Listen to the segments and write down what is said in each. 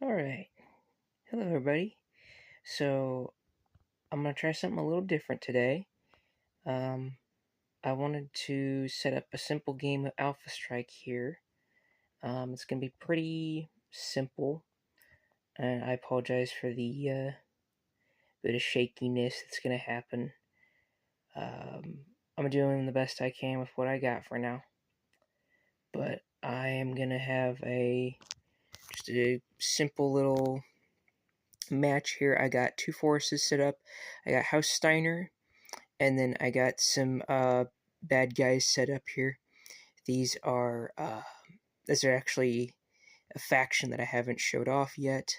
Alright, hello everybody. So, I'm going to try something a little different today. I wanted to set up a simple game of Alpha Strike here. It's going to be pretty simple, and I apologize for the bit of shakiness that's going to happen. I'm doing the best I can with what I got for now, but I am going to have just a simple little match here. I got two forces set up. I got House Steiner, and then I got some bad guys set up here. These are actually a faction that I haven't showed off yet,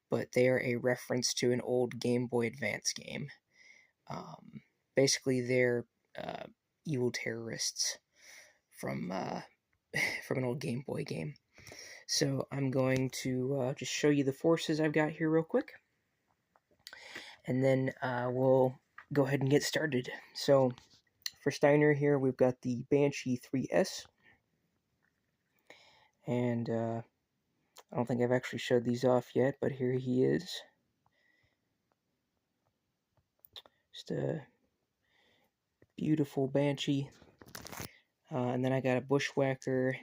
but they are a reference to an old Game Boy Advance game. Basically, they're evil terrorists from from an old Game Boy game. So I'm going to just show you the forces I've got here real quick, and then we'll go ahead and get started. So for Steiner here, we've got the Banshee 3S, and I don't think I've actually showed these off yet, but here he is. Just a beautiful Banshee. And then I got a Bushwhacker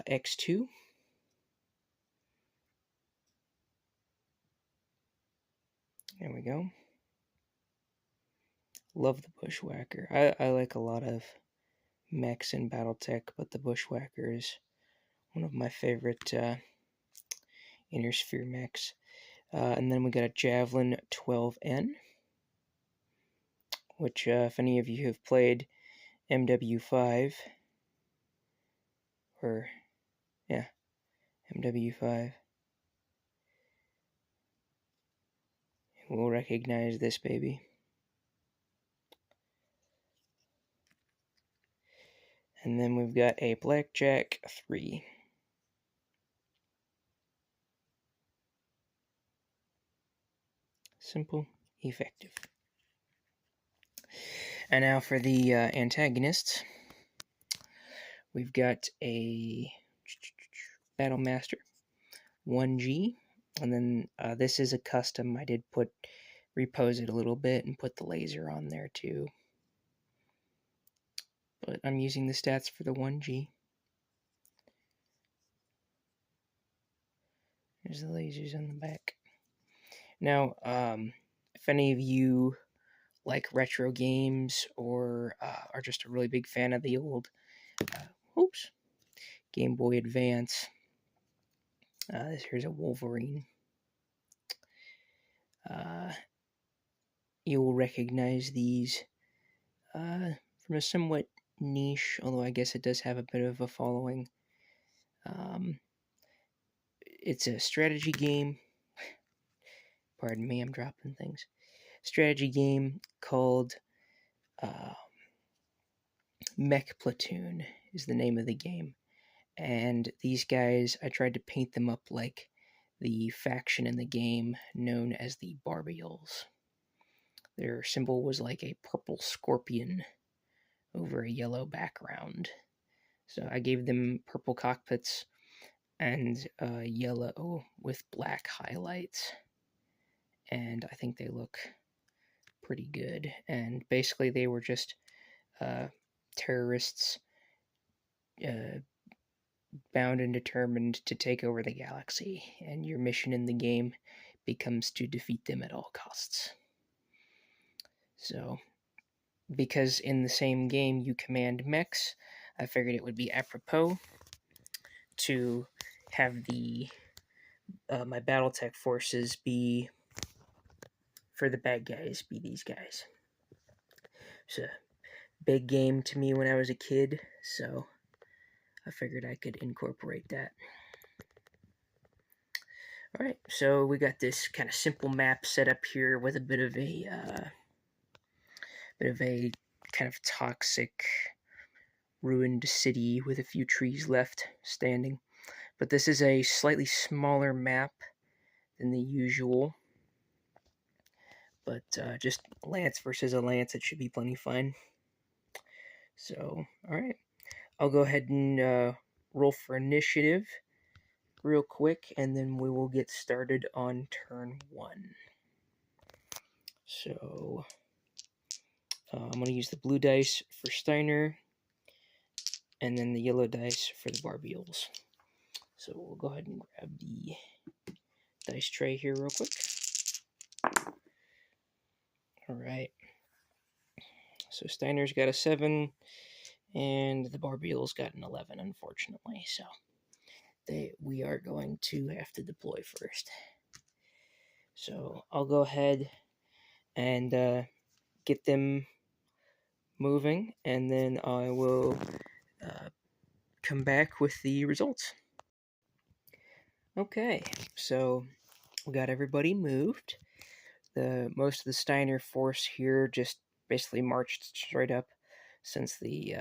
X2. There we go. Love the Bushwhacker. I like a lot of mechs in BattleTech, but the Bushwhacker is one of my favorite inner sphere mechs. And then we got a Javelin 12N, which if any of you have played MW5, MW5, will recognize this baby. And then we've got a Blackjack 3. Simple, effective. And now for the antagonists. We've got a Battlemaster 1G. And then this is a custom. I did repose it a little bit and put the laser on there too. But I'm using the stats for the 1G. There's the lasers on the back. Now, if any of you like retro games or are just a really big fan of the old Game Boy Advance, here's a Wolverine. You will recognize these from a somewhat niche, although I guess it does have a bit of a following. It's a strategy game. Pardon me, I'm dropping things. Strategy game called Mech Platoon is the name of the game. And these guys, I tried to paint them up like the faction in the game known as the Barbioles. Their symbol was like a purple scorpion over a yellow background. So I gave them purple cockpits and yellow with black highlights. And I think they look pretty good. And basically they were just terrorists bound and determined to take over the galaxy, and your mission in the game becomes to defeat them at all costs. So, because in the same game you command mechs, I figured it would be apropos to have my BattleTech forces be, for the bad guys, be these guys. It's a big game to me when I was a kid, so I figured I could incorporate that. Alright, so we got this kind of simple map set up here with a bit of a kind of toxic, ruined city with a few trees left standing. But this is a slightly smaller map than the usual. But just Lance versus a Lance, it should be plenty fun. So, alright. I'll go ahead and roll for initiative. real quick, and then we will get started on turn 1. So I'm going to use the blue dice for Steiner, and then the yellow dice for the Barbeels. So we'll go ahead and grab the dice tray here real quick. Alright. So Steiner's got a 7, and the Barbeels got an 11, unfortunately. So we are going to have to deploy first. So I'll go ahead and get them moving, and then I will come back with the results. Okay, so we got everybody moved. Most of the Steiner force here just basically marched straight up, since the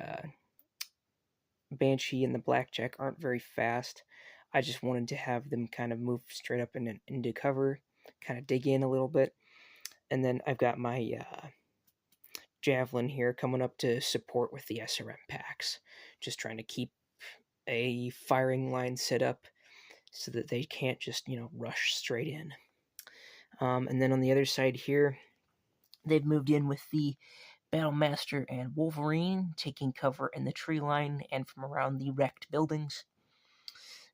Banshee and the Blackjack aren't very fast. I just wanted to have them kind of move straight up into cover, kind of dig in a little bit. And then I've got my Javelin here coming up to support with the SRM packs, just trying to keep a firing line set up so that they can't just, rush straight in. And then on the other side here, they've moved in with the Battlemaster and Wolverine, taking cover in the tree line and from around the wrecked buildings.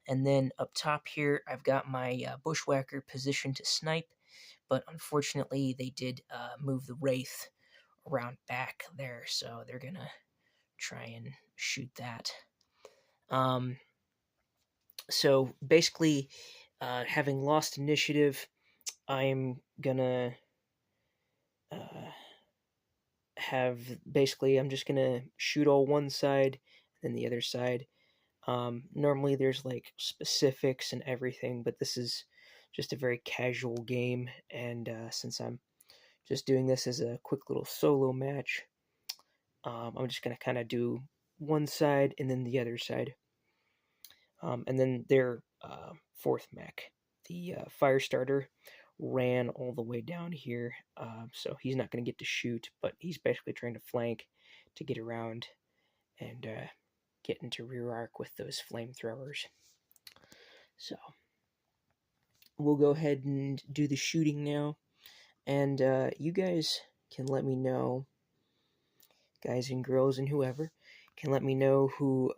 And then up top here, I've got my Bushwhacker positioned to snipe, but unfortunately they did move the Wraith around back there, so they're going to try and shoot that. So basically, having lost initiative, I'm going to I'm just going to shoot all one side, then the other side. Normally there's like specifics and everything, but this is just a very casual game, and since I'm just doing this as a quick little solo match, I'm just going to kind of do one side and then the other side. And then their fourth mech, the Firestarter, ran all the way down here, so he's not going to get to shoot, but he's basically trying to flank to get around and get into rear arc with those flamethrowers. So we'll go ahead and do the shooting now, and you guys can let me know, guys and girls and whoever, can let me know who,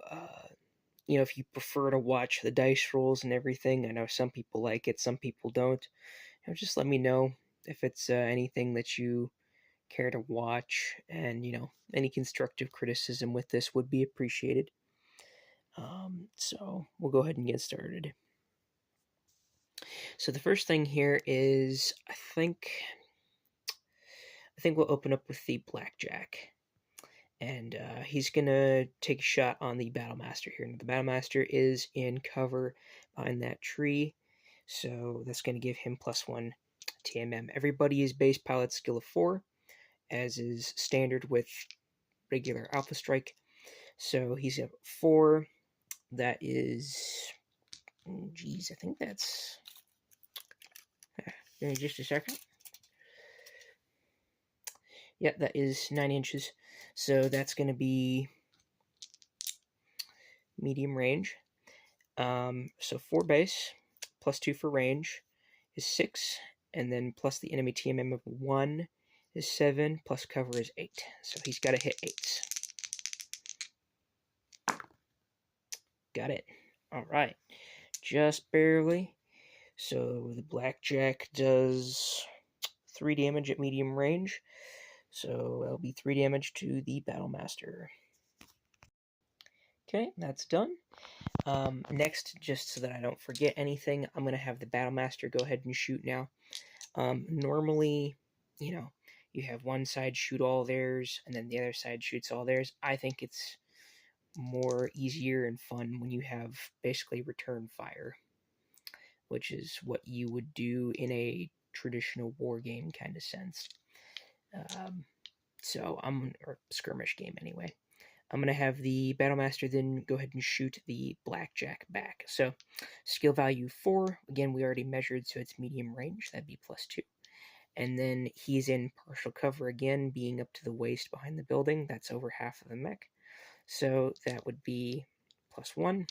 if you prefer to watch the dice rolls and everything. I know some people like it, some people don't. Just let me know if it's anything that you care to watch, and any constructive criticism with this would be appreciated. So we'll go ahead and get started. So the first thing here is, I think we'll open up with the Blackjack, and he's gonna take a shot on the Battlemaster here. And the Battlemaster is in cover behind that tree, so that's gonna give him +1 TMM. Everybody is base pilot skill of 4, as is standard with regular Alpha Strike. So he's at 4. That is, I think that's, give me just a second. Yep, that is 9 inches. So that's going to be medium range. So 4 base, +2 for range is 6, and then plus the enemy TMM of 1 is 7, plus cover is 8. So he's got to hit 8s. Got it. Alright. Just barely. So the Blackjack does 3 damage at medium range. So that'll be 3 damage to the Battlemaster. Okay, that's done. Next, just so that I don't forget anything, I'm going to have the Battlemaster go ahead and shoot now. Normally, you have one side shoot all theirs, and then the other side shoots all theirs. I think it's more easier and fun when you have basically return fire, which is what you would do in a traditional war game kind of sense. Or skirmish game anyway. I'm going to have the Battlemaster then go ahead and shoot the Blackjack back. So, skill value 4. Again, we already measured, so it's medium range. That'd be +2. And then he's in partial cover again, being up to the waist behind the building. That's over half of the mech. So that would be +1.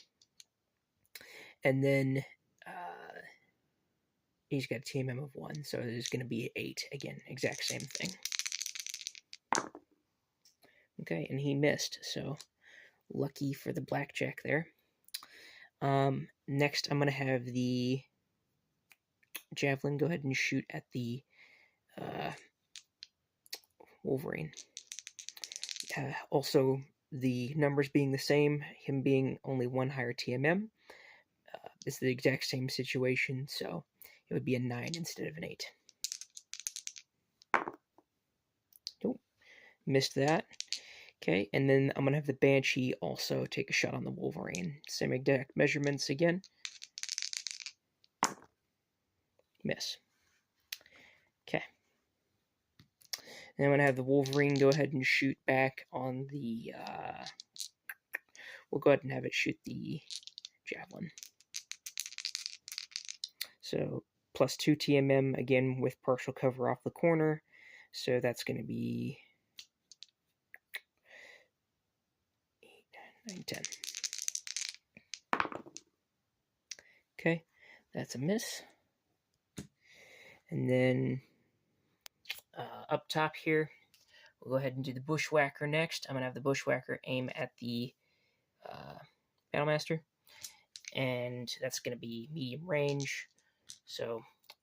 And then he's got a TMM of 1, so there's going to be 8. Again, exact same thing. Okay, and he missed, so lucky for the blackjack there. Next, I'm going to have the javelin go ahead and shoot at the Wolverine. Also, the numbers being the same, him being only 1 higher TMM, is the exact same situation, so it would be a 9 instead of an 8. Nope, missed that. Okay, and then I'm going to have the Banshee also take a shot on the Wolverine. Same exact measurements again. Miss. Okay. Then I'm going to have the Wolverine go ahead and shoot back on the... we'll go ahead and have it shoot the Javelin. So, plus 2 TMM, again, with partial cover off the corner. So that's going to be 8, 9, 10. Okay, that's a miss. And then up top here, we'll go ahead and do the Bushwhacker next. I'm going to have the Bushwhacker aim at the Battlemaster. And that's going to be medium range. So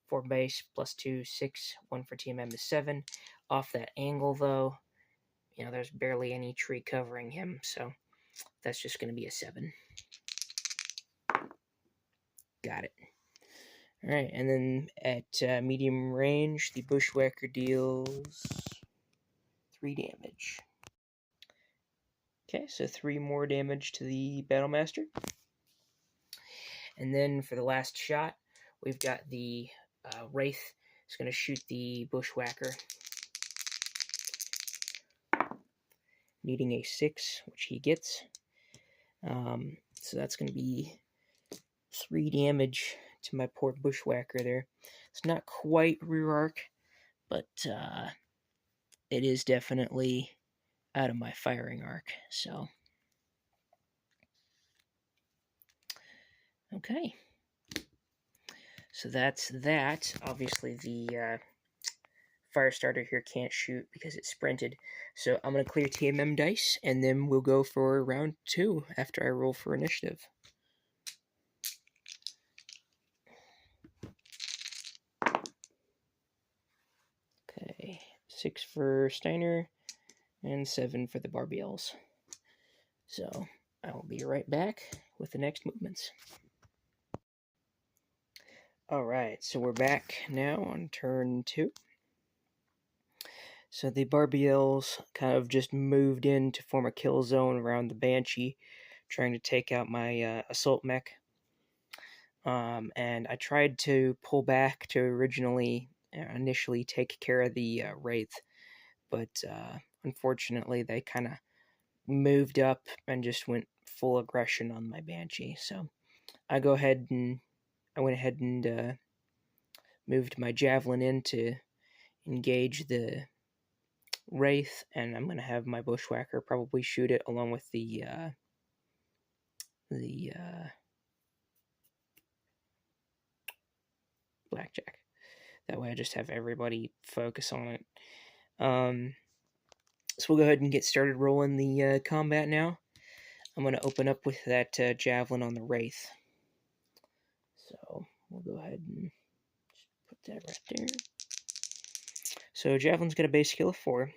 4 base, plus 2, 6, 1 for TMM is 7. Off that angle, though, you know, there's barely any tree covering him, so that's just going to be a 7. Got it. Alright, and then at medium range, the Bushwhacker deals 3 damage. Okay, so 3 more damage to the Battlemaster. And then for the last shot, we've got the Wraith. It's going to shoot the Bushwhacker. Needing a 6, which he gets. So that's going to be 3 damage to my poor Bushwhacker there. It's not quite rear arc, but it is definitely out of my firing arc. So, okay. So that's that. Obviously, the Firestarter here can't shoot because it sprinted. So I'm going to clear TMM dice, and then we'll go for round 2 after I roll for initiative. Okay, 6 for Steiner, and 7 for the Barbiels. So I will be right back with the next movements. Alright, so we're back now on turn 2. So the Barbiels kind of just moved in to form a kill zone around the Banshee, trying to take out my assault mech. And I tried to pull back to initially take care of the Wraith, but unfortunately they kind of moved up and just went full aggression on my Banshee. So I went ahead and moved my Javelin in to engage the Wraith, and I'm going to have my Bushwhacker probably shoot it along with the Blackjack. That way I just have everybody focus on it. So we'll go ahead and get started rolling the combat now. I'm going to open up with that Javelin on the Wraith. So we'll go ahead and just put that right there. So Javelin's got a base skill of 4.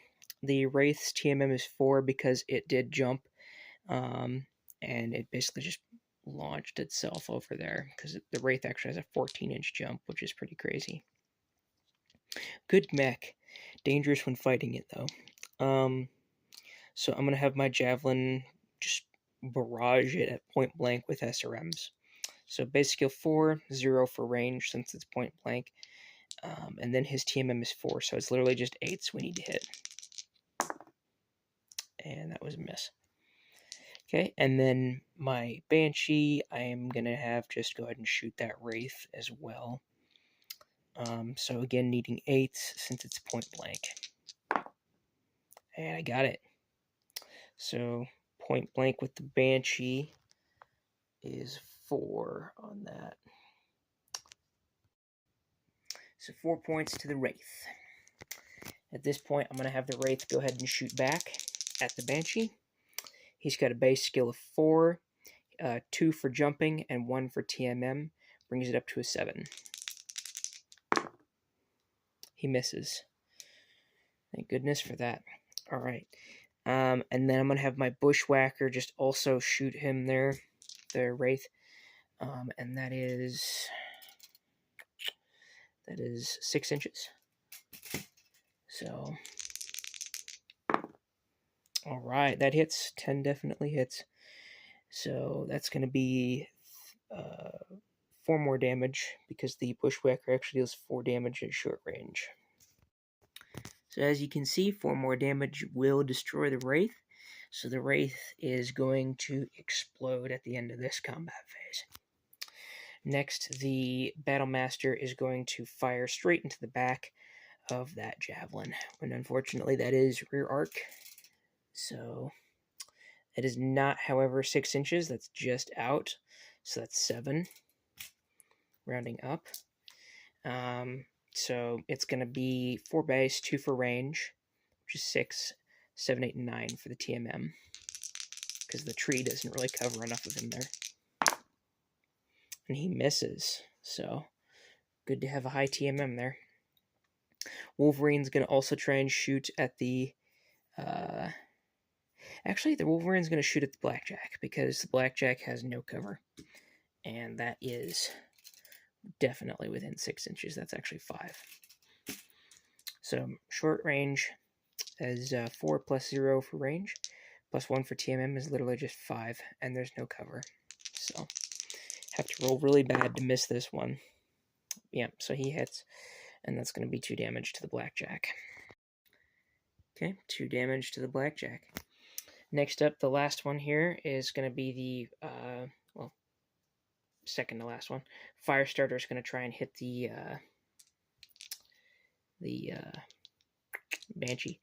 The Wraith's TMM is 4 because it did jump. And it basically just launched itself over there because the Wraith actually has a 14-inch jump, which is pretty crazy. Good mech. Dangerous when fighting it, though. So I'm going to have my Javelin just barrage it at point blank with SRMs. So base skill 4, 0 for range since it's point blank. And then his TMM is 4, so it's literally just 8s we need to hit. And that was a miss. Okay, and then my Banshee, I am going to have just go ahead and shoot that Wraith as well. So again, needing 8s since it's point blank. And I got it. So point blank with the Banshee is 4 on that. So 4 points to the Wraith. At this point, I'm going to have the Wraith go ahead and shoot back at the Banshee. He's got a base skill of 4, 2 for jumping, and 1 for TMM. Brings it up to a 7. He misses. Thank goodness for that. Alright. And then I'm going to have my Bushwhacker just also shoot him there, the Wraith. And that is 6 inches. So, alright, that hits. 10 definitely hits. So that's going to be 4 more damage, because the Bushwhacker actually deals 4 damage at short range. So as you can see, 4 more damage will destroy the Wraith. So the Wraith is going to explode at the end of this combat phase. Next, the Battlemaster is going to fire straight into the back of that Javelin. And unfortunately, that is rear arc. So it is not, however, 6 inches. That's just out. So that's 7. Rounding up. So it's going to be 4 base, 2 for range, which is 6, 7, 8, and 9 for the TMM, because the tree doesn't really cover enough of him there. And he misses, so good to have a high TMM there. Wolverine's going to also try and shoot at the... Actually, the Wolverine's going to shoot at the Blackjack, because the Blackjack has no cover. And that is definitely within 6 inches. That's actually 5. So short range is 4 plus 0 for range, plus 1 for TMM is literally just 5, and there's no cover. So have to roll really bad to miss this one. Yeah, so he hits, and that's going to be 2 damage to the Blackjack. Okay, 2 damage to the Blackjack. Next up, the last one here is going to be the, second to last one. Firestarter is going to try and hit the Banshee.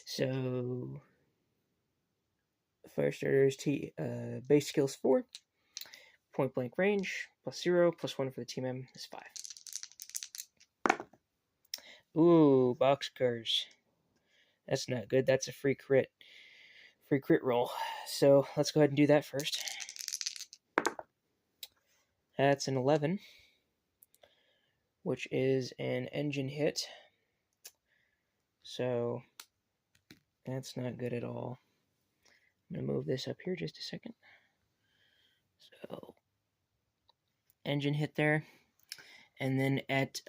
So Firestarter's base skills 4, point blank range plus 0, plus 1 for the TMM is 5. Ooh, boxcars. That's not good. That's a free crit roll. So let's go ahead and do that first. That's an 11, which is an engine hit. So that's not good at all. I'm going to move this up here just a second. So engine hit there. And then at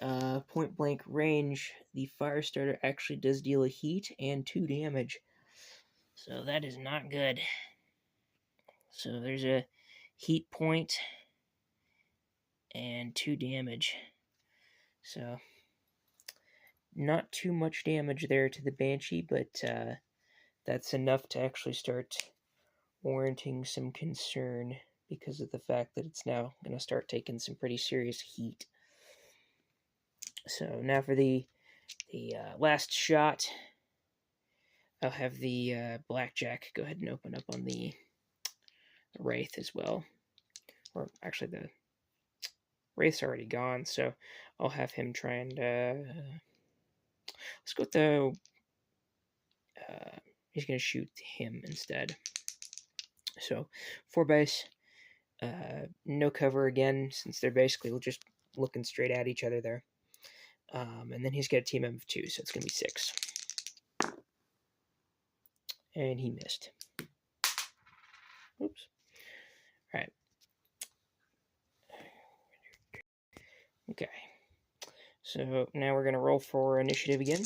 point blank range, the Firestarter actually does deal a heat and 2 damage. So that is not good. So there's a heat point and 2 damage. So not too much damage there to the Banshee, but that's enough to actually start warranting some concern, because of the fact that it's now going to start taking some pretty serious heat. So now for the last shot, I'll have the Blackjack go ahead and open up on the Wraith as well. Or actually, the Wraith's already gone, so I'll have him try and... let's go with the... he's going to shoot him instead. So, 4 base, no cover again, since they're basically just looking straight at each other there. And then he's got a TMM of 2, so it's going to be 6. And he missed. Oops. Alright. Okay. So now we're going to roll for initiative again.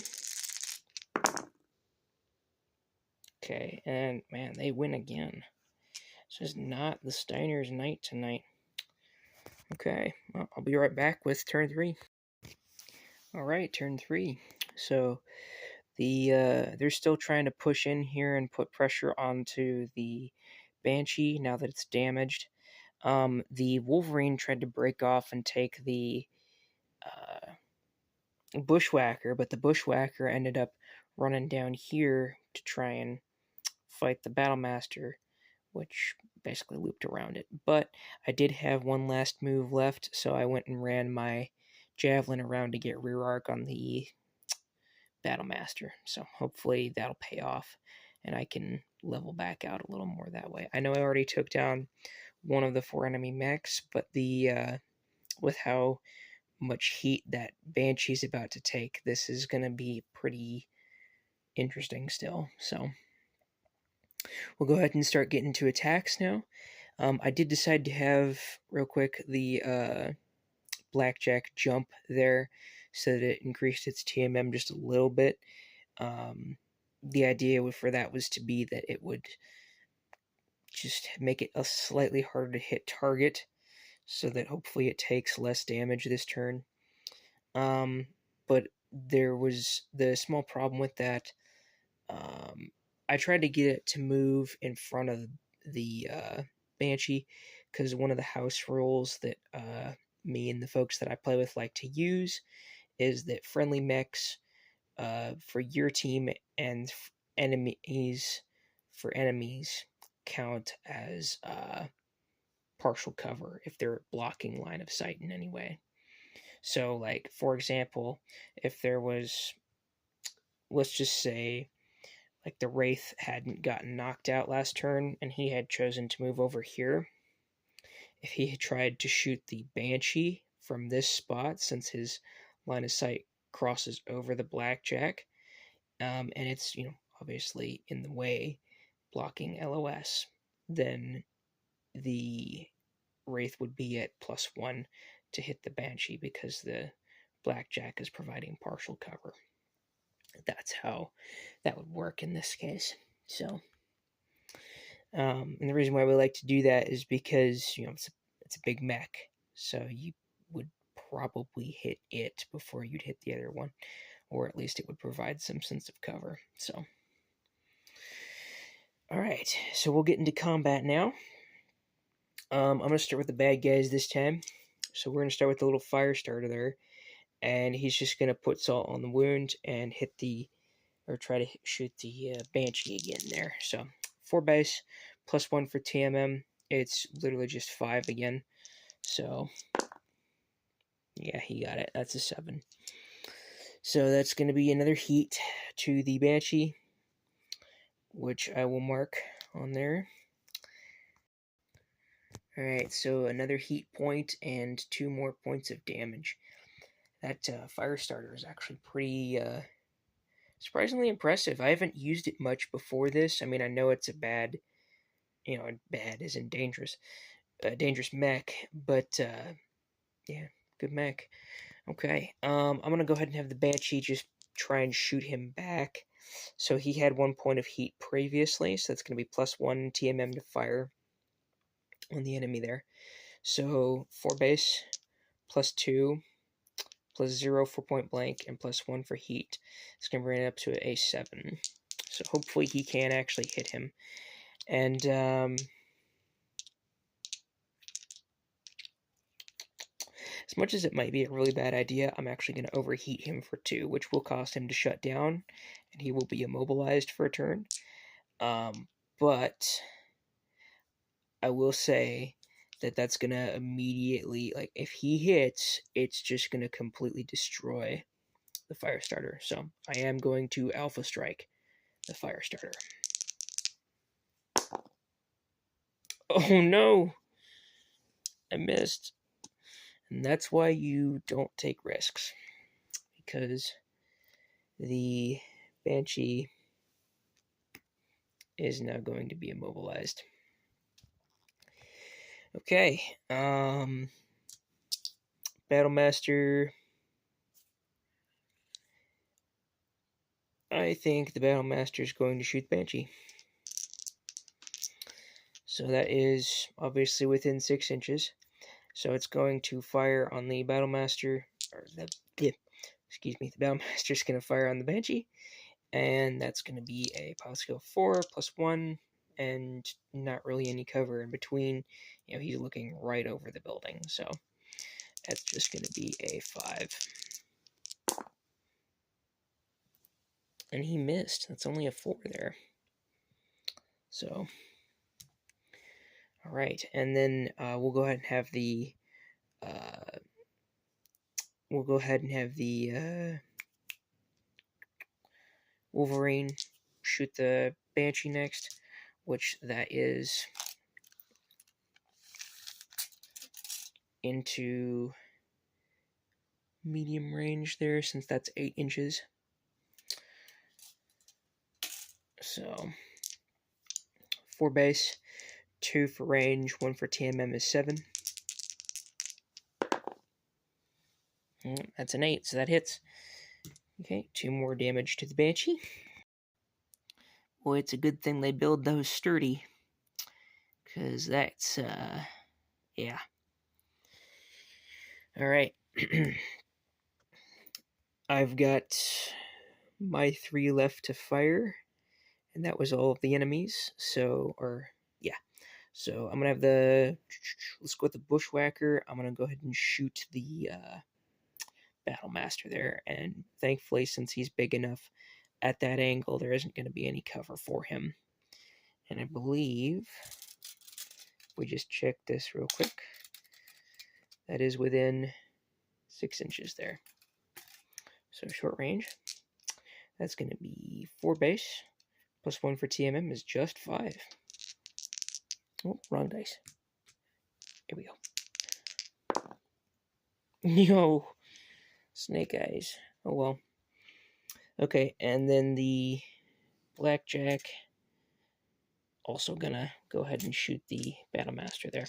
Okay, and man, they win again. So it's not the Steiner's night tonight. Okay, well, I'll be right back with turn 3. Alright, turn 3. So they're still trying to push in here and put pressure onto the Banshee now that it's damaged. The Wolverine tried to break off and take the Bushwhacker, but the Bushwhacker ended up running down here to try and fight the Battlemaster, which basically looped around it. But I did have one last move left, so I went and ran my javelin around to get rear arc on the Battlemaster. So hopefully that'll pay off, and I can level back out a little more that way. I know I already took down one of the 4 enemy mechs, but the with how much heat that Banshee's about to take, this is going to be pretty interesting still. So we'll go ahead and start getting to attacks now. I did decide to have, real quick, the Blackjack jump there so that it increased its TMM just a little bit. The idea for that was to be that it would just make it a slightly harder to hit target so that hopefully it takes less damage this turn. But there was the small problem with that. I tried to get it to move in front of the Banshee because one of the house rules that me and the folks that I play with like to use is that friendly mechs for your team and enemies count as partial cover if they're blocking line of sight in any way. So, like, for example, if there was, let's just say, like the Wraith hadn't gotten knocked out last turn and he had chosen to move over here, if he had tried to shoot the Banshee from this spot, since his line of sight crosses over the Blackjack, and it's, obviously in the way, blocking LOS, then the Wraith would be at +1 to hit the Banshee because the Blackjack is providing partial cover. That's how that would work in this case. So, and the reason why we like to do that is because it's a big mech, so you would probably hit it before you'd hit the other one, or at least it would provide some sense of cover. So, all right, so we'll get into combat now. I'm gonna start with the bad guys this time. So we're gonna start with the little fire starter there, and he's just gonna put salt on the wound and try to shoot the Banshee again there. So 4 base, +1 for TMM. It's literally just 5 again. So yeah, he got it. That's a 7. So that's going to be another heat to the Banshee, which I will mark on there. Alright, so another heat point and 2 more points of damage. That fire starter is actually pretty surprisingly impressive. I haven't used it much before this. I mean, I know it's a bad, bad as in dangerous mech, but yeah, good mech. Okay, I'm gonna go ahead and have the Banshee just try and shoot him back. So he had 1 point of heat previously, so that's gonna be +1 TMM to fire on the enemy there. So 4 base, +2, +0 for point blank, and +1 for heat. It's gonna bring it up to an A7. So hopefully he can actually hit him. And as much as it might be a really bad idea, I'm actually going to overheat him for 2, which will cause him to shut down, and he will be immobilized for a turn. But I will say that that's going to immediately, like, if he hits, it's just going to completely destroy the fire starter. So I am going to Alpha Strike the fire starter. Oh no! I missed. And that's why you don't take risks. Because the Banshee is now going to be immobilized. Okay, Battlemaster. I think the Battlemaster is going to shoot Banshee. So that is obviously within 6 inches. So it's going to fire on the Battlemaster, the Battlemaster is going to fire on the Banshee, and that's going to be a power skill 4 +1, and not really any cover in between. He's looking right over the building, so that's just going to be a 5. And he missed. That's only a 4 there. So, All right, and then we'll go ahead and have the Wolverine shoot the Banshee next, which that is into medium range there, since that's 8 inches. So 4 base, 2 for range, 1 for TMM is 7. That's an 8, so that hits. Okay, 2 more damage to the Banshee. Boy, it's a good thing they build those sturdy, because that's, yeah. Alright. I've got my 3 left to fire, and that was all of the enemies, so, So I'm gonna have let's go with the Bushwhacker. I'm gonna go ahead and shoot the Battle Master there, and thankfully, since he's big enough at that angle, there isn't gonna be any cover for him. And I believe, we just check this real quick, that is within 6 inches there. So short range, that's gonna be 4 base, plus 1 for TMM is just 5. Oh, wrong dice. Here we go. Yo, snake eyes. Oh well. Okay, and then the Blackjack, also gonna go ahead and shoot the Battle Master there.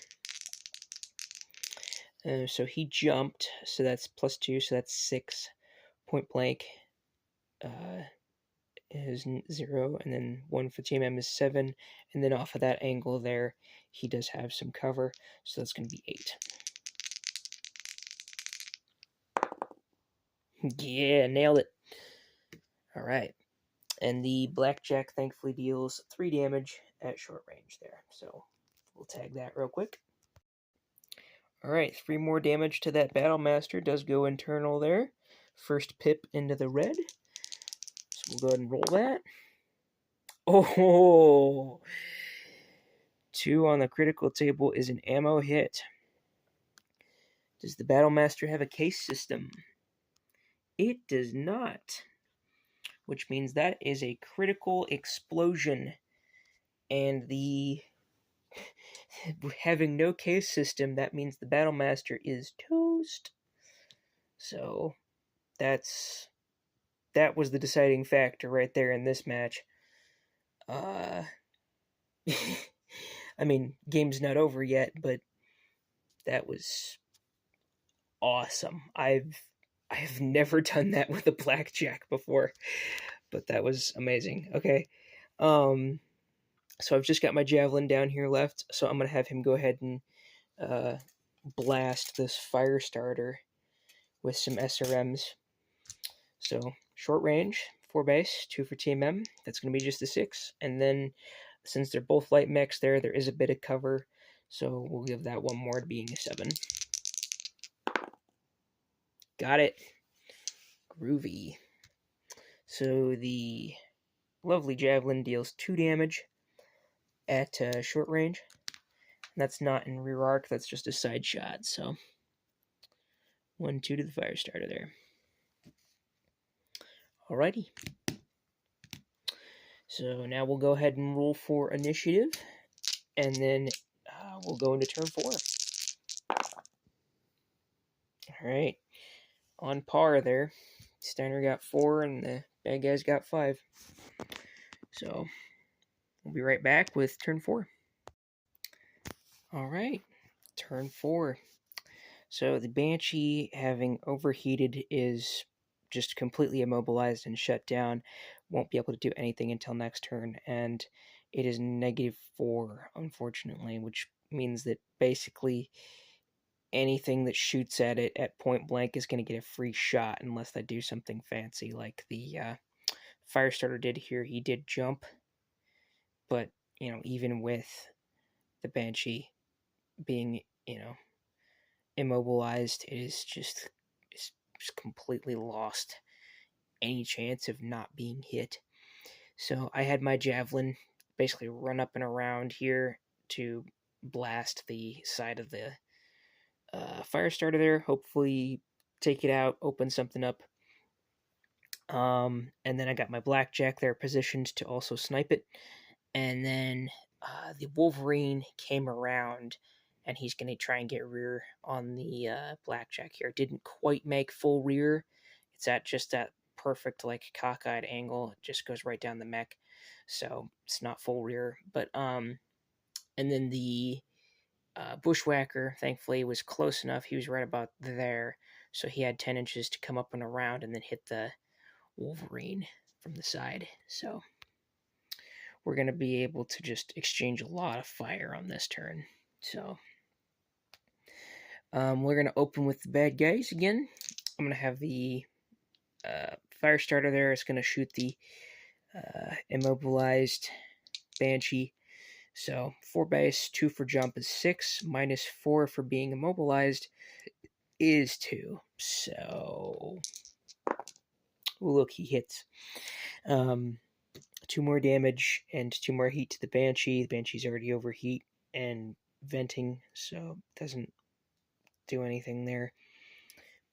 So he jumped, so that's plus 2, so that's 6. Point blank is 0, and then 1 for TMM is 7, and then off of that angle there, he does have some cover, so that's going to be 8. Yeah, nailed it. Alright, and the Blackjack thankfully deals 3 damage at short range there, so we'll tag that real quick. Alright, 3 more damage to that Battle Master, does go internal there. First pip into the red, so we'll go ahead and roll that. Oh, 2 on the critical table is an ammo hit. Does the Battle Master have a case system? It does not, which means that is a critical explosion. And the having no case system, that means the Battle Master is toast. So that was the deciding factor right there in this match. I mean, game's not over yet, but that was awesome. I've never done that with a Blackjack before, but that was amazing. Okay. So I've just got my Javelin down here left, so I'm going to have him go ahead and blast this fire starter with some SRMs. So short range, 4 base, 2 for TMM. That's going to be just a 6. And then since they're both light mechs there is a bit of cover, so we'll give that 1 more to being a 7. Got it. Groovy. So the lovely Javelin deals 2 damage at short range. And that's not in rear arc, that's just a side shot, so 1-2 to the fire starter there. Alrighty. So now we'll go ahead and roll for initiative, and then we'll go into turn 4. Alright. On par there. Steiner got 4, and the bad guys got 5. So we'll be right back with turn 4. Alright. Turn 4. So the Banshee, having overheated, is just completely immobilized and shut down. Won't be able to do anything until next turn, and it is -4, unfortunately, which means that basically anything that shoots at it at point blank is going to get a free shot unless they do something fancy like the Firestarter did here. He did jump, but, even with the Banshee being, immobilized, it's just completely lost any chance of not being hit. So I had my Javelin basically run up and around here to blast the side of the fire starter there. Hopefully, take it out, open something up. And then I got my blackjack there positioned to also snipe it. And then the Wolverine came around, and he's going to try and get rear on the blackjack here. Didn't quite make full rear. It's at just that perfect, like, cockeyed angle. It just goes right down the mech. So it's not full rear. But, and then the Bushwhacker, thankfully, was close enough. He was right about there. So he had 10 inches to come up and around and then hit the Wolverine from the side. So we're going to be able to just exchange a lot of fire on this turn. So we're going to open with the bad guys again. I'm going to have the fire starter there. It's going to shoot the immobilized Banshee. So 4 base, 2 for jump is 6, minus 4 for being immobilized is 2. So, look, he hits. 2 more damage and 2 more heat to the Banshee. The Banshee's already overheat and venting, so it doesn't do anything there.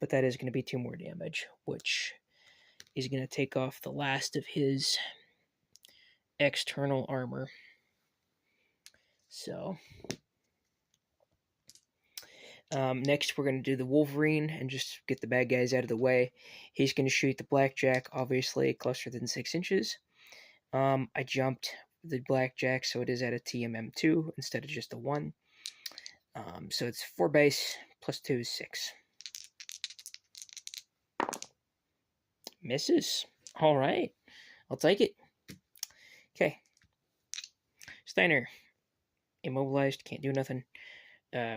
But that is going to be 2 more damage, which is going to take off the last of his external armor. So, next we're going to do the Wolverine and just get the bad guys out of the way. He's going to shoot the Blackjack, obviously closer than 6 inches. I jumped the Blackjack, so it is at a TMM2 instead of just a 1. So it's 4 base, plus 2 is 6. Misses. All right. I'll take it. Okay. Steiner. Immobilized, can't do nothing.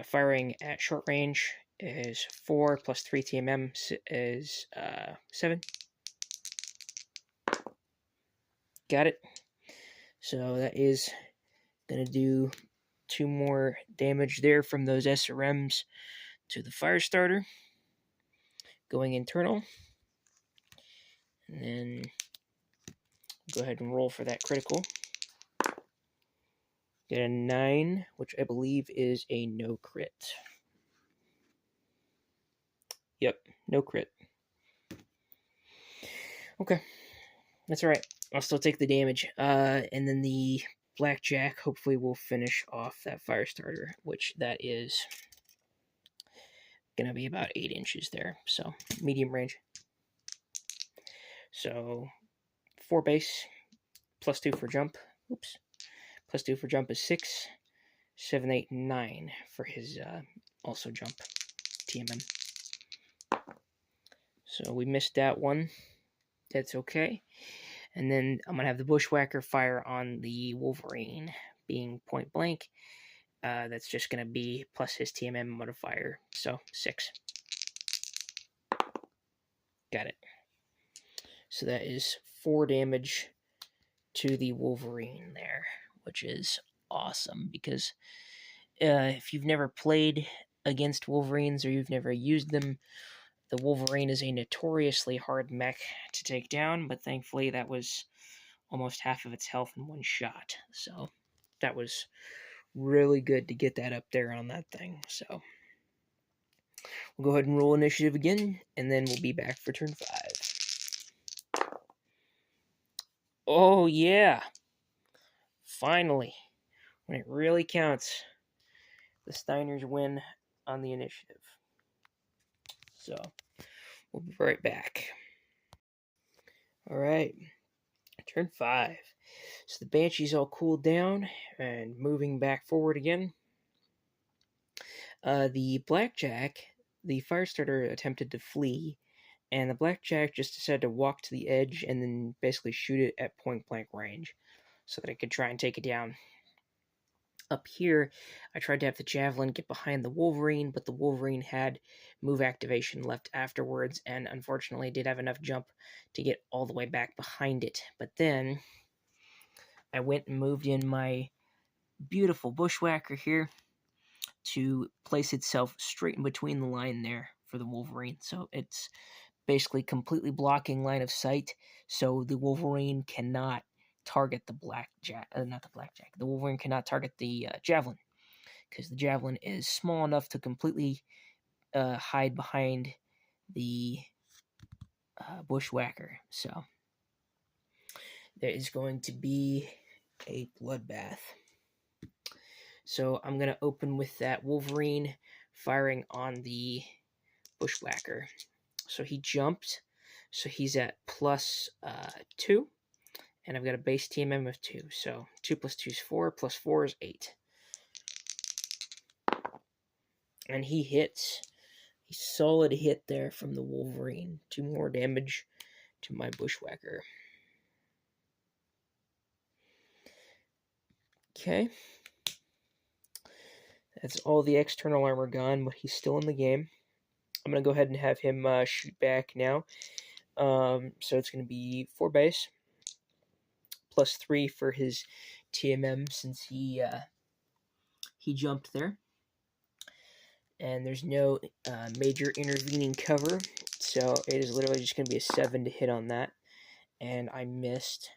Firing at short range is 4, plus 3 TMM is 7. Got it. So that is going to do 2 more damage there from those SRMs to the fire starter. Going internal. And then go ahead and roll for that critical. Get a 9, which I believe is a no crit. Yep, no crit. Okay, that's all right. I'll still take the damage. And then the Blackjack hopefully will finish off that fire starter, which that is going to be about 8 inches there. So medium range. So 4 base, plus 2 for jump. Oops. Plus 2 for jump is 6. 7, 8, 9 for his also jump. TMM. So we missed that one. That's okay. And then I'm going to have the Bushwhacker fire on the Wolverine, being point blank. That's just going to be plus his TMM modifier. So 6. Got it. So that is 4 damage to the Wolverine there, which is awesome because if you've never played against Wolverines or you've never used them, the Wolverine is a notoriously hard mech to take down, but thankfully that was almost half of its health in one shot. So that was really good to get that up there on that thing. So we'll go ahead and roll initiative again, and then we'll be back for turn 5. Oh, yeah. Finally. When it really counts, the Steiners win on the initiative. So we'll be right back. All right. Turn 5. So the Banshee's all cooled down and moving back forward again. The Blackjack, the Firestarter attempted to flee, and the Blackjack just decided to walk to the edge and then basically shoot it at point blank range so that it could try and take it down. Up here, I tried to have the Javelin get behind the Wolverine, but the Wolverine had move activation left afterwards, and unfortunately did have enough jump to get all the way back behind it. But then I went and moved in my beautiful Bushwhacker here to place itself straight in between the line there for the Wolverine. So it's basically completely blocking line of sight, so the Wolverine cannot target the Blackjack. The Wolverine cannot target the Javelin, because the javelin is small enough to completely hide behind the bushwhacker. So there is going to be a bloodbath. So I'm going to open with that Wolverine firing on the bushwhacker. So he jumped. So he's at plus 2. And I've got a base TMM of 2. So 2 plus 2 is 4. Plus 4 is 8. And he hits. A solid hit there from the Wolverine. 2 more damage to my bushwhacker. Okay. That's all the external armor gone, but he's still in the game. I'm going to go ahead and have him shoot back now. So it's going to be 4 base. Plus 3 for his TMM since he jumped there. And there's no major intervening cover, so it is literally just going to be a 7 to hit on that. And I missed,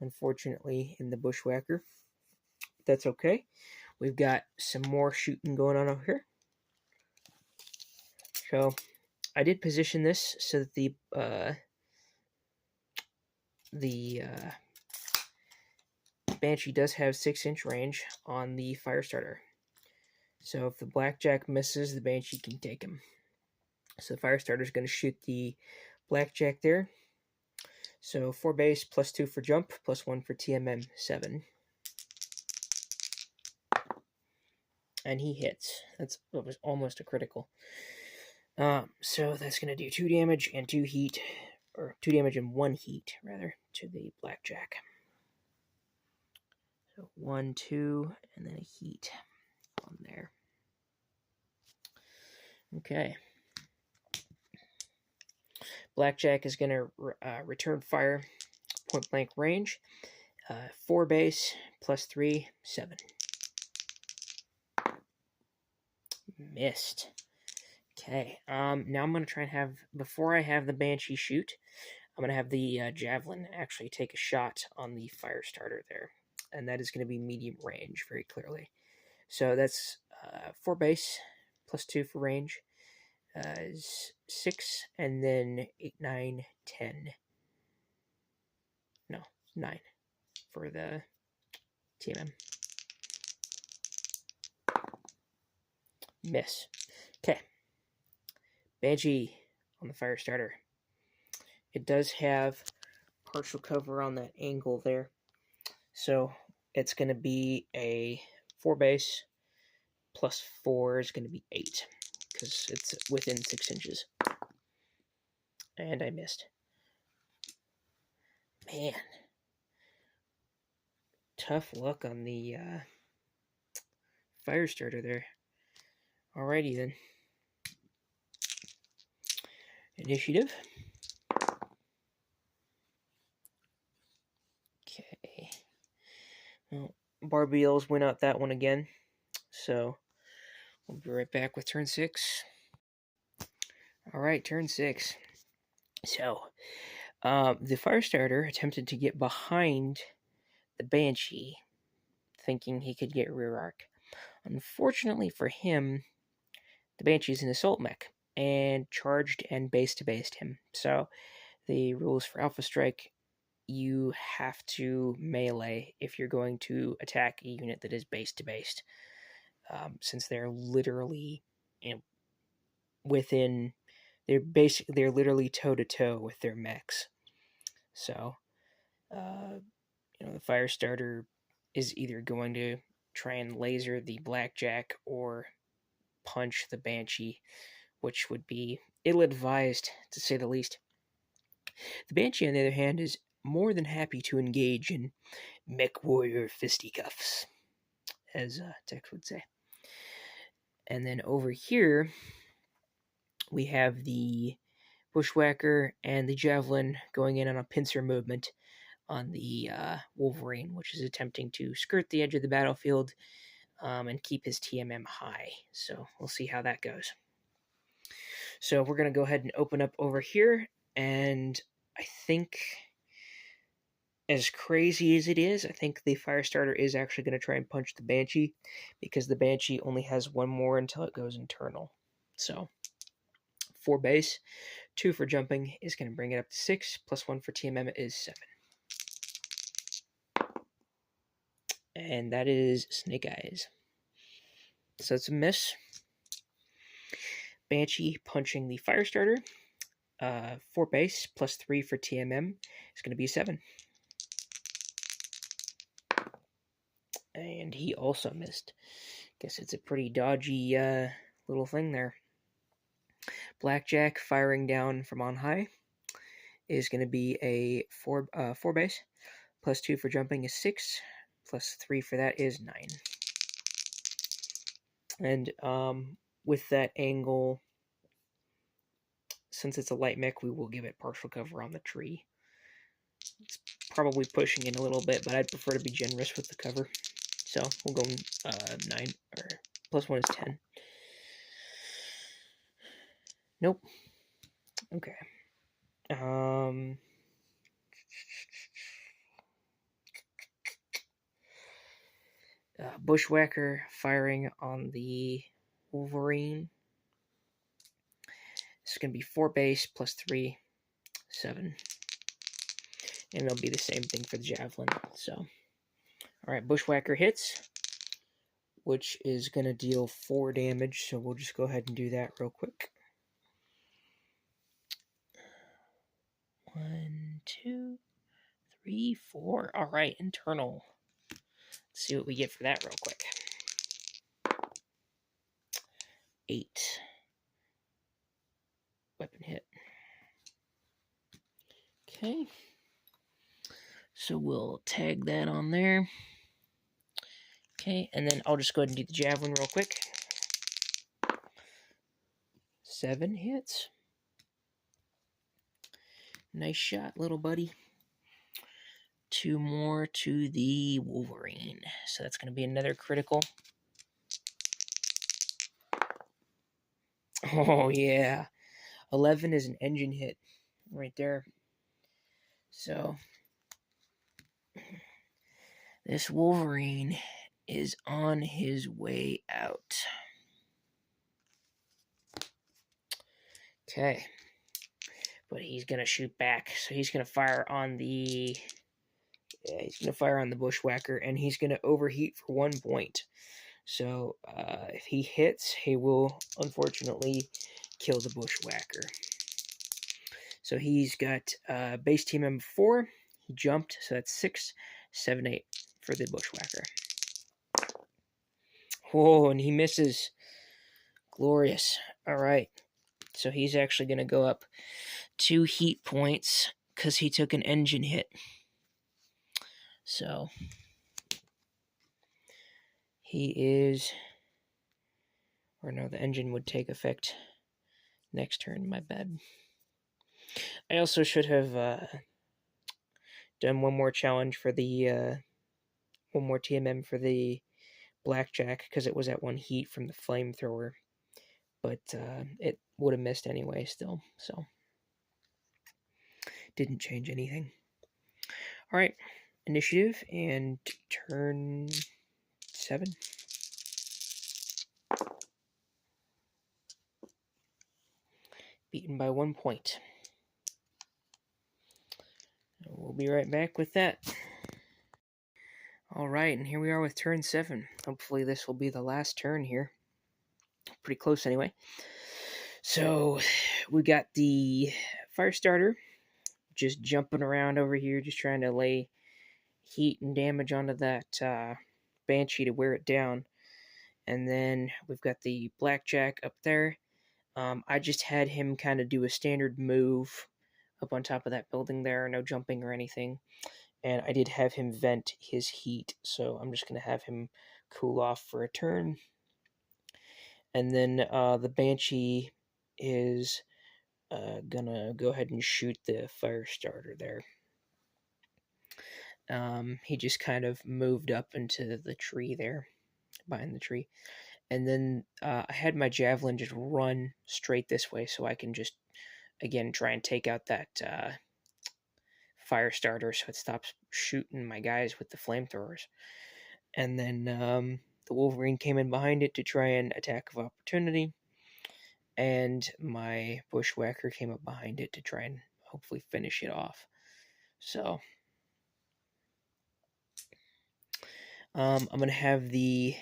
unfortunately, in the bushwhacker. That's okay. We've got some more shooting going on over here. So I did position this so that the Banshee does have 6-inch range on the fire starter. So if the blackjack misses, the Banshee can take him. So the fire starter is going to shoot the blackjack there. So 4 base, plus 2 for jump, plus 1 for TMM, 7. And he hits. That was almost a critical. So that's going to do 2 damage and 2 heat, or 2 damage and 1 heat, rather, to the blackjack. So 1, 2, and then a heat on there. Okay. Blackjack is going to return fire, point blank range. 4 base, plus 3, 7. Missed. Okay. Now I'm going to try and have, before I have the Banshee shoot, I'm going to have the Javelin actually take a shot on the fire starter there. And that is going to be medium range, very clearly. So that's 4 base, plus 2 for range. Is 6, and then 8, 9, 10. No, 9 for the TMM. Miss. Okay. Banshee on the fire starter. It does have partial cover on that angle there. So it's going to be a 4 base, plus 4 is going to be 8. Because it's within 6 inches. And I missed. Man. Tough luck on the fire starter there. Alrighty then. Initiative. Okay. Well, Barbiels went out that one again. So we'll be right back with turn 6. Alright, turn 6. So the fire starter attempted to get behind the Banshee, thinking he could get rear arc. Unfortunately for him, the Banshee's an assault mech, and charged and base-to-based him. So the rules for Alpha Strike, you have to melee if you're going to attack a unit that is base-to-based, since they're literally within... They're literally toe-to-toe with their mechs. So, the fire starter is either going to try and laser the blackjack or punch the Banshee, which would be ill-advised, to say the least. The Banshee, on the other hand, is more than happy to engage in mech warrior fisticuffs, as Tex would say. And then over here, we have the Bushwhacker and the Javelin going in on a pincer movement on the Wolverine, which is attempting to skirt the edge of the battlefield and keep his TMM high. So we'll see how that goes. So we're going to go ahead and open up over here, and I think as crazy as it is, I think the Firestarter is actually going to try and punch the Banshee, because the Banshee only has one more until it goes internal. So 4 base, 2 for jumping is going to bring it up to 6, plus 1 for TMM is 7. And that is Snake Eyes. So it's a miss. Banshee punching the Firestarter. 4 base, plus 3 for TMM is going to be 7. And he also missed. Guess it's a pretty dodgy little thing there. Blackjack firing down from on high is going to be a 4 base, plus 2 for jumping is 6, plus 3 for that is 9. And with that angle, since it's a light mech, we will give it partial cover on the tree. It's probably pushing in a little bit, but I'd prefer to be generous with the cover. So we'll go 9, or plus 1 is 10. Nope. Okay. Bushwhacker firing on the Wolverine. It's going to be 4 base, plus 3, 7. And it'll be the same thing for the Javelin. So, alright, Bushwhacker hits, which is going to deal 4 damage. So we'll just go ahead and do that real quick. 1, 2, 3, 4. Alright, internal. Let's see what we get for that real quick. 8. Weapon hit. Okay. So we'll tag that on there. Okay, and then I'll just go ahead and do the Javelin real quick. 7 hits. Nice shot, little buddy. 2 more to the Wolverine. So that's going to be another critical. Oh, yeah. 11 is an engine hit right there. So this Wolverine is on his way out. Okay. But he's going to shoot back. So he's going to fire on the... Yeah, he's going to fire on the Bushwhacker, and he's going to overheat for 1 point. So if he hits, he will unfortunately kill the Bushwhacker. So he's got base team M4. He jumped, so that's 6, 7, 8 for the Bushwhacker. Whoa, and he misses. Glorious. All right. So he's actually going to go up 2 heat points because he took an engine hit. So he is... Or no, the engine would take effect next turn. My bad. I also should have done one more challenge for the... one more TMM for the Blackjack, because it was at 1 heat from the flamethrower. But it would have missed anyway still, so didn't change anything. Alright, initiative and turn 7. Beaten by 1 point. We'll be right back with that. Alright, and here we are with turn 7. Hopefully this will be the last turn here. Pretty close anyway. So, we got the Firestarter just jumping around over here, just trying to lay heat and damage onto that Banshee to wear it down. And then we've got the Blackjack up there. I just had him kind of do a standard move up on top of that building there, no jumping or anything. And I did have him vent his heat, so I'm just going to have him cool off for a turn. And then the Banshee is going to go ahead and shoot the Firestarter there. He just kind of moved up into the tree there, behind the tree. And then I had my Javelin just run straight this way so I can just, again, try and take out that fire starter, so it stops shooting my guys with the flamethrowers. And then the Wolverine came in behind it to try and attack of opportunity, and my Bushwhacker came up behind it to try and hopefully finish it off. So I'm going to have the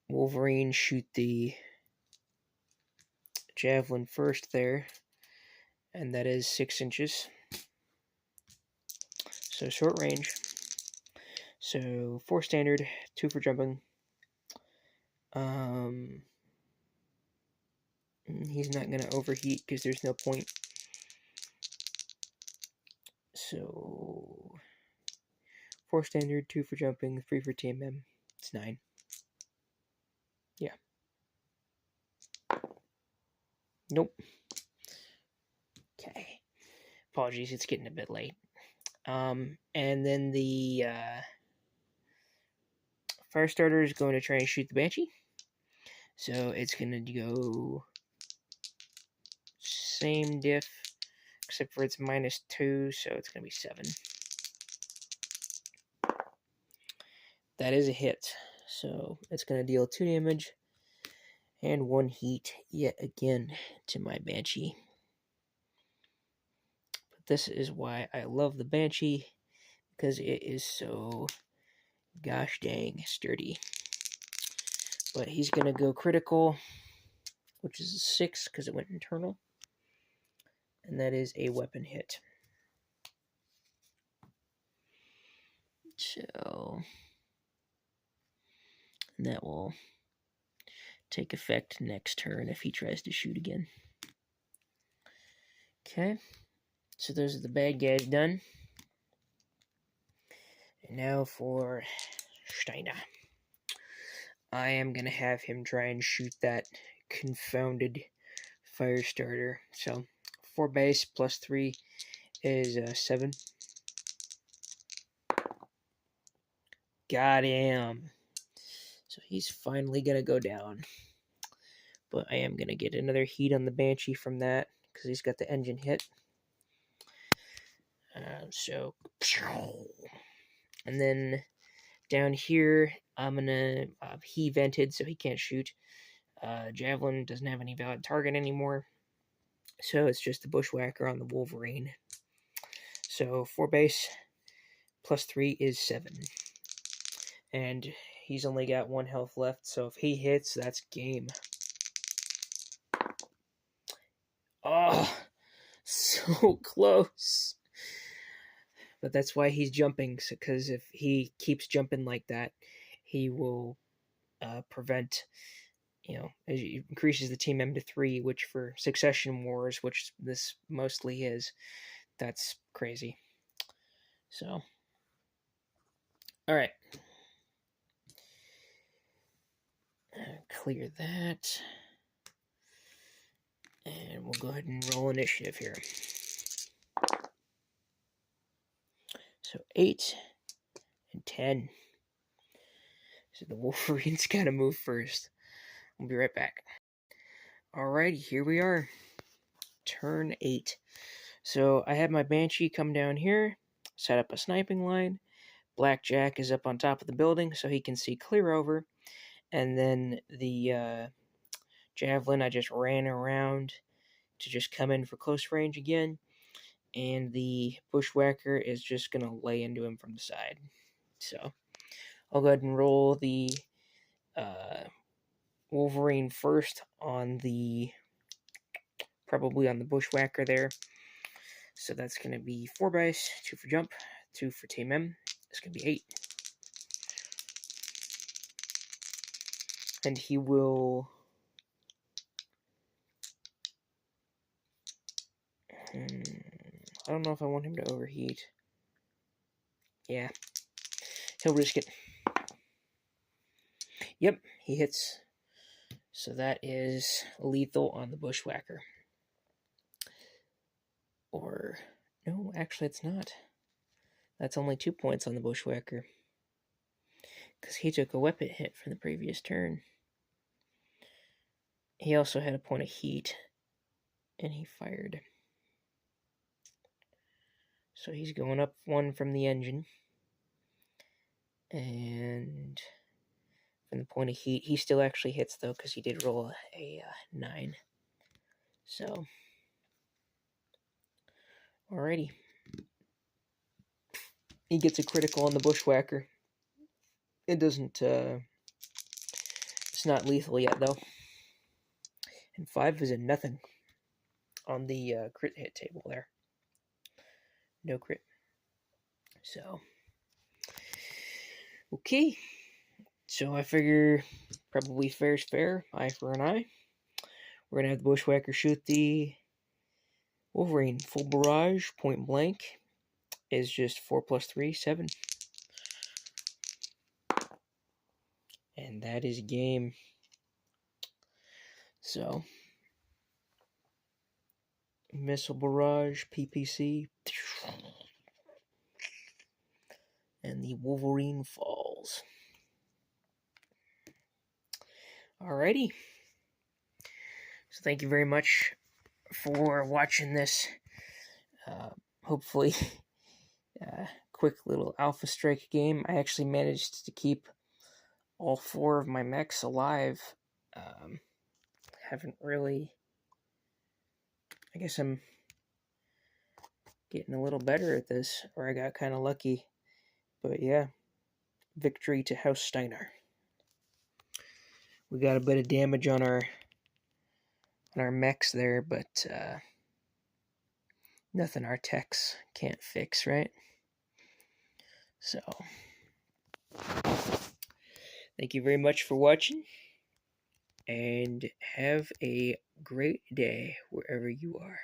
Wolverine shoot the javelin first there, and that is 6 inches. So short range. So 4 standard, 2 for jumping. He's not going to overheat because there's no point. So 4 standard, 2 for jumping, 3 for TMM. It's 9. Yeah. Nope. Okay. Apologies, it's getting a bit late. And then the Firestarter is going to try and shoot the Banshee. So it's going to go same diff, except for it's -2, so it's going to be 7. That is a hit. So it's going to deal 2 damage and 1 heat yet again to my Banshee. But this is why I love the Banshee, because it is so gosh dang sturdy. But he's going to go critical, which is a 6 because it went internal. And that is a weapon hit. So that will take effect next turn if he tries to shoot again. Okay, so those are the bad guys done. And now for Steiner. I am going to have him try and shoot that confounded fire starter. So 4 base plus 3 is 7. Got him. So he's finally going to go down. But I am going to get another heat on the Banshee from that, because he's got the engine hit. And then down here, I'm going to, he vented, so he can't shoot. Javelin doesn't have any valid target anymore. So it's just the Bushwhacker on the Wolverine. So 4 base plus 3 is 7. And he's only got 1 health left, so if he hits, that's game. Oh, so close. But that's why he's jumping, because if he keeps jumping like that, he will prevent, it increases the team M to 3, which for Succession Wars, which this mostly is, that's crazy. So, alright. Clear that. And we'll go ahead and roll initiative here. So 8 and 10. So the Wolverine's got to move first. We'll be right back. Alright, here we are. Turn 8. So I had my Banshee come down here, set up a sniping line. Blackjack is up on top of the building, so he can see clear over. And then the Javelin, I just ran around to just come in for close range again. And the Bushwhacker is just going to lay into him from the side. So I'll go ahead and roll the Wolverine first on the, probably on the Bushwhacker there. So that's going to be 4 base, 2 for jump, 2 for team M. It's going to be 8. And he will... I don't know if I want him to overheat. Yeah. He'll risk it. Yep, he hits. So that is lethal on the Bushwhacker. Or, no, actually it's not. That's only 2 points on the Bushwhacker. Because he took a weapon hit from the previous turn. He also had a point of heat. And he fired. So he's going up one from the engine. And from the point of heat, he still actually hits, though, because he did roll a 9. So, alrighty. He gets a critical on the Bushwhacker. It doesn't, it's not lethal yet, though. And 5 is a nothing on the crit hit table there. No crit. So, okay. So I figure probably fair's fair, eye for an eye. We're going to have the Bushwhacker shoot the Wolverine. Full barrage, point blank, is just 4 plus 3, 7. And that is game. So, missile barrage, PPC, and the Wolverine falls. Alrighty. So thank you very much for watching this. Hopefully, quick little Alpha Strike game. I actually managed to keep all 4 of my mechs alive. Haven't really... I guess I'm getting a little better at this, or I got kind of lucky. But yeah, victory to House Steiner. We got a bit of damage on our mechs there, but nothing our techs can't fix, right? So, thank you very much for watching, and have a great day wherever you are.